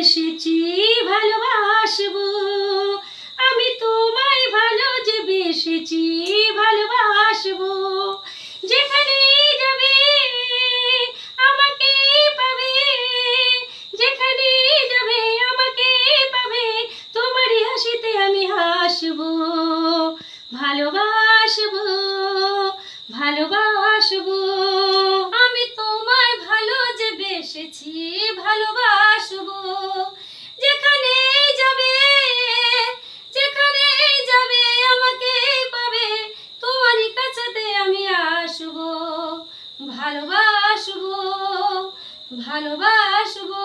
বেসেছি ভালোবাসবো, আমি তোমায় ভালো যে বেসেছি ভালোবাসবো। যেখানে যাবে আমাকে পাবে, যেখানে যাবে আমাকে পাবে, তোমারই হাসিতে আমি হাসবো। ভালোবাসবো, ভালোবাসবো, আমি তোমায় ভালো যে বেসেছি ভালোবাসবো। যেখানে যাবে, যেখানে যাবে আমাকে পাবে, তোমারই কাছেতে আমি আসবো। ভালোবাসবো, ভালোবাসবো।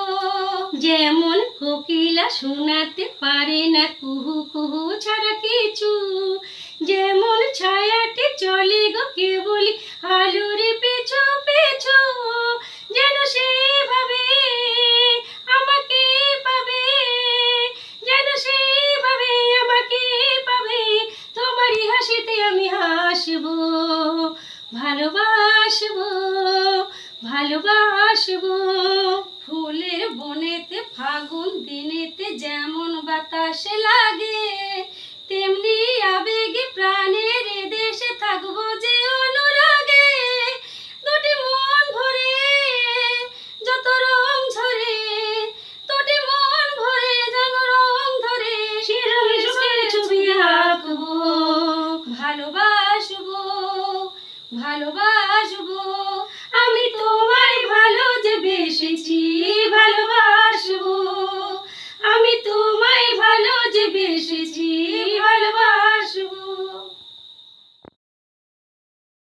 যেমন কোকিলা শোনাতে পারে না কুহু কুহু ছাড়া কিছু, যেমন ছায়াটি চলে গো কেবলি আলোর পিছু পিছু, যেন সেভাবে আমাকে পাবে, যেন সেভাবে আমাকে পাবে, তোমারই হাসিতে আমি হাসবো। ভালোবাসবো, ভালোবাসবো। ফুলের বনেতে ফাগুন দিনেতে যেমন বাতাস লাগে, তেমনি আবেগে প্রাণের দেশে থাকবো যে অনুরাগে। দুটি মন ভরে যত রং ঝরে, দুটি মন ভরে যেন রং ধরে, সেরকম সুখের ছবি আঁকবো। ভালোবাসবো, ভালোবাসবো, আমি তোমায় ভালো যে বেসেছি ভালোবাসবো, আমি তোমায় ভালো যে বেসেছি